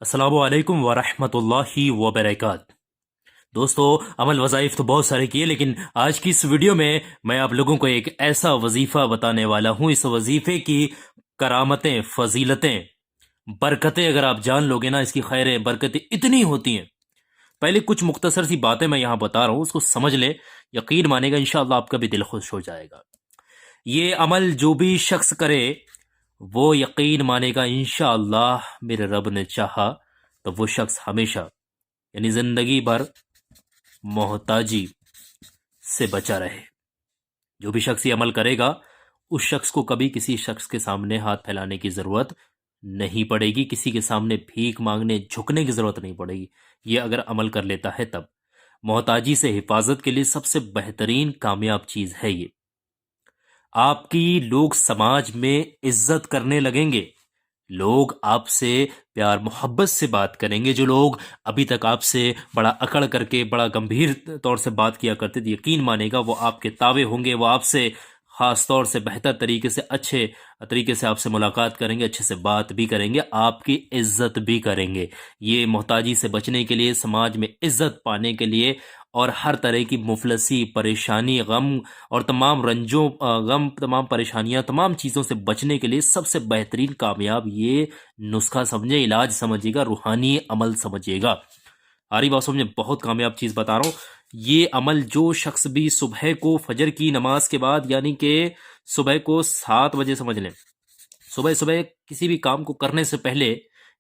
السلام علیکم ورحمۃ اللہ وبرکاتہ۔ دوستو، عمل وظائف تو بہت سارے کیے، لیکن آج کی اس ویڈیو میں آپ لوگوں کو ایک ایسا وظیفہ بتانے والا ہوں۔ اس وظیفے کی کرامتیں، فضیلتیں، برکتیں اگر آپ جان لوگے نا، اس کی خیریں برکتیں اتنی ہوتی ہیں۔ پہلے کچھ مختصر سی باتیں میں یہاں بتا رہا ہوں، اس کو سمجھ لیں، یقین مانے گا انشاءاللہ آپ کا بھی دل خوش ہو جائے گا۔ یہ عمل جو بھی شخص کرے وہ یقین مانے گا انشاءاللہ میرے رب نے چاہا تو وہ شخص ہمیشہ یعنی زندگی بھر محتاجی سے بچا رہے۔ جو بھی شخص یہ عمل کرے گا اس شخص کو کبھی کسی شخص کے سامنے ہاتھ پھیلانے کی ضرورت نہیں پڑے گی، کسی کے سامنے بھیک مانگنے جھکنے کی ضرورت نہیں پڑے گی۔ یہ اگر عمل کر لیتا ہے تب محتاجی سے حفاظت کے لیے سب سے بہترین کامیاب چیز ہے یہ۔ آپ کی لوگ سماج میں عزت کرنے لگیں گے، لوگ آپ سے پیار محبت سے بات کریں گے۔ جو لوگ ابھی تک آپ سے بڑا اکڑ کر کے بڑا گمبھیر طور سے بات کیا کرتے تھے، یقین مانے گا وہ آپ کے تابع ہوں گے، وہ آپ سے خاص طور سے بہتر طریقے سے، اچھے طریقے سے آپ سے ملاقات کریں گے، اچھے سے بات بھی کریں گے، آپ کی عزت بھی کریں گے۔ یہ محتاجی سے بچنے کے لیے، سماج میں عزت پانے کے لیے، اور ہر طرح کی مفلسی، پریشانی، غم اور تمام رنجوں، غم، تمام پریشانیاں، تمام چیزوں سے بچنے کے لیے سب سے بہترین کامیاب یہ نسخہ سمجھے، علاج سمجھے گا، روحانی عمل سمجھے گا۔ آری بات سمجھے، بہت کامیاب چیز بتا رہا ہوں۔ یہ عمل جو شخص بھی صبح کو فجر کی نماز کے بعد، یعنی کہ صبح کو 7 بجے سمجھ لیں، صبح کسی بھی کام کو کرنے سے پہلے،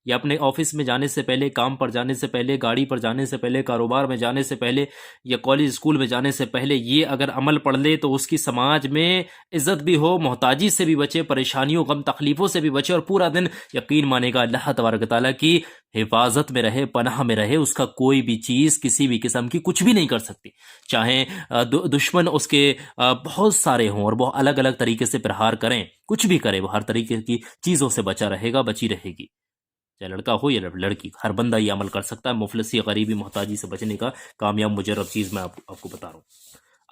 یا اپنے آفس میں جانے سے پہلے، کام پر جانے سے پہلے، گاڑی پر جانے سے پہلے، کاروبار میں جانے سے پہلے، یا کالج اسکول میں جانے سے پہلے یہ اگر عمل پڑھ لے تو اس کی سماج میں عزت بھی ہو، محتاجی سے بھی بچے، پریشانیوں، غم، تکلیفوں سے بھی بچے، اور پورا دن یقین مانے گا اللہ تبارک تعالیٰ کی حفاظت میں رہے، پناہ میں رہے۔ اس کا کوئی بھی چیز کسی بھی قسم کی کچھ بھی نہیں کر سکتی، چاہے دشمن اس کے بہت سارے ہوں اور وہ الگ الگ طریقے سے پرہار کریں، کچھ بھی کرے، وہ ہر طریقے کی چیزوں سے بچا رہے گا، بچی رہے گی۔ چاہے لڑکا ہو یا لڑکی، ہر بندہ یہ عمل کر سکتا ہے۔ مفلسی، غریبی، محتاجی سے بچنے کا کامیاب مجرب چیز میں آپ کو بتا رہا ہوں۔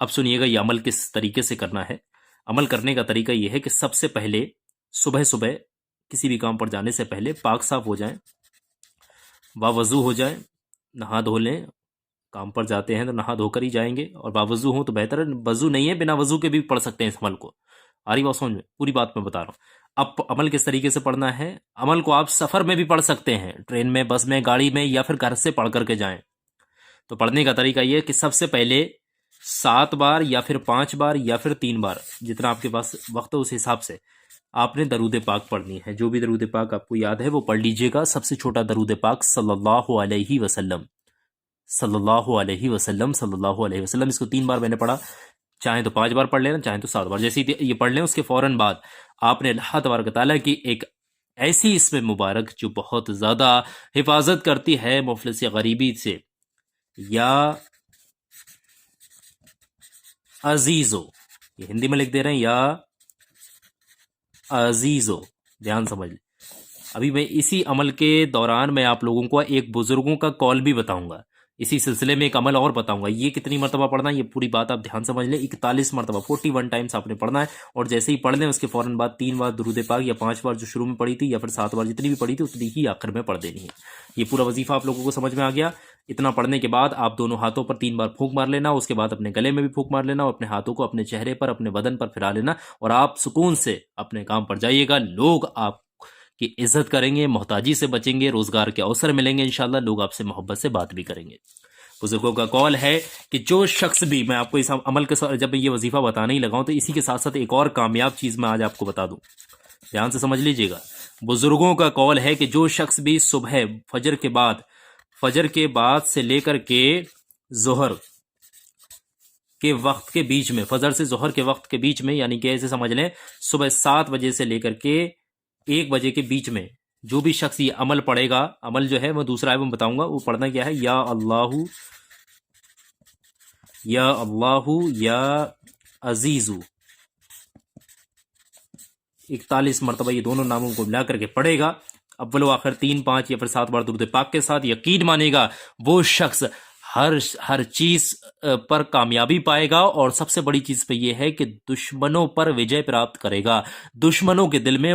اب سنیے گا یہ عمل کس طریقے سے کرنا ہے۔ عمل کرنے کا طریقہ یہ ہے کہ سب سے پہلے صبح کسی بھی کام پر جانے سے پہلے پاک صاف ہو جائیں، باوضو ہو جائیں، نہا دھو لیں۔ کام پر جاتے ہیں تو نہا دھو کر ہی جائیں گے، اور باوضو ہوں تو بہتر ہے۔ وضو نہیں ہے، بنا وضو کے بھی پڑھ سکتے ہیں اس عمل کو۔ آ رہی بات سمجھ میں؟ پوری بات میں بتا رہا ہوں۔ اب عمل کس طریقے سے پڑھنا ہے؟ عمل کو آپ سفر میں بھی پڑھ سکتے ہیں، ٹرین میں، بس میں، گاڑی میں، یا پھر گھر سے پڑھ کر کے جائیں۔ تو پڑھنے کا طریقہ یہ ہے کہ سب سے پہلے 7 بار یا پھر 5 بار یا پھر 3 بار، جتنا آپ کے پاس وقت ہے اس حساب سے آپ نے درود پاک پڑھنی ہے۔ جو بھی درود پاک آپ کو یاد ہے وہ پڑھ لیجئے گا۔ سب سے چھوٹا درود پاک صلی اللہ علیہ وسلم، صلی اللہ علیہ وسلم، صلی اللہ علیہ وسلم۔ اس کو 3 بار میں نے پڑھا، چاہیں تو 5 بار پڑھ لینا، چاہیں تو 7 بار، جیسے یہ پڑھ لیں۔ اس کے فوراً بعد آپ نے اللہ تبارک تعالیٰ کی ایک ایسی اسم مبارک جو بہت زیادہ حفاظت کرتی ہے مفلسی، غریبی سے، یا عزیزو، یہ ہندی میں لکھ دے رہے ہیں، یا عزیزو، دھیان سمجھ لیں۔ ابھی میں اسی عمل کے دوران میں آپ لوگوں کو ایک بزرگوں کا کال بھی بتاؤں گا، اسی سلسلے میں ایک عمل اور بتاؤں گا۔ یہ کتنی مرتبہ پڑھنا ہے یہ پوری بات آپ دھیان سمجھ لیں۔ 41 مرتبہ، 41 ٹائمز آپ نے پڑھنا ہے، اور جیسے ہی پڑھ لیں اس کے فوراً بعد 3 بار درود پاک، یا 5 بار جو شروع میں پڑھی تھی، یا پھر 7 بار جتنی بھی پڑھی تھی اتنی ہی آخر میں پڑھ دینی ہے۔ یہ پورا وظیفہ آپ لوگوں کو سمجھ میں آ گیا؟ اتنا پڑھنے کے بعد آپ دونوں ہاتھوں پر 3 بار پھونک مار لینا، اس کے بعد اپنے گلے میں بھی پھونک مار لینا، اور اپنے ہاتھوں کو اپنے چہرے پر، اپنے بدن پر پھیلا لینا، اور آپ سکون سے اپنے کام پر جائیے گا۔ لوگ آپ کی عزت کریں گے، محتاجی سے بچیں گے، روزگار کے اوسر ملیں گے انشاءاللہ، لوگ آپ سے محبت سے بات بھی کریں گے۔ بزرگوں کا قول ہے کہ جو شخص بھی، میں آپ کو اس عمل کے ساتھ جب میں یہ وظیفہ بتانے ہی لگاؤں تو اسی کے ساتھ ساتھ ایک اور کامیاب چیز میں آج آپ کو بتا دوں، دھیان سے سمجھ لیجئے گا۔ بزرگوں کا قول ہے کہ جو شخص بھی صبح فجر کے بعد سے لے کر کے ظہر کے وقت کے بیچ میں، فجر سے ظہر کے وقت کے بیچ میں، یعنی کہ ایسے سمجھ لیں صبح 7 بجے سے لے کر کے 1 بجے کے بیچ میں جو بھی شخص یہ عمل پڑھے گا، عمل جو ہے وہ دوسرا ہے وہ بتاؤں گا، وہ پڑھنا کیا ہے؟ یا اللہ، یا اللہ، یا عزیزو، 41 مرتبہ یہ دونوں ناموں کو ملا کر کے پڑھے گا، اول و آخر 3، 5 یا پھر 7 بار درود پاک کے ساتھ۔ یقین مانے گا وہ شخص ہر چیز پر کامیابی پائے گا، اور سب سے بڑی چیز پہ یہ ہے کہ دشمنوں پر وجے پراپت کرے گا، دشمنوں کے دل میں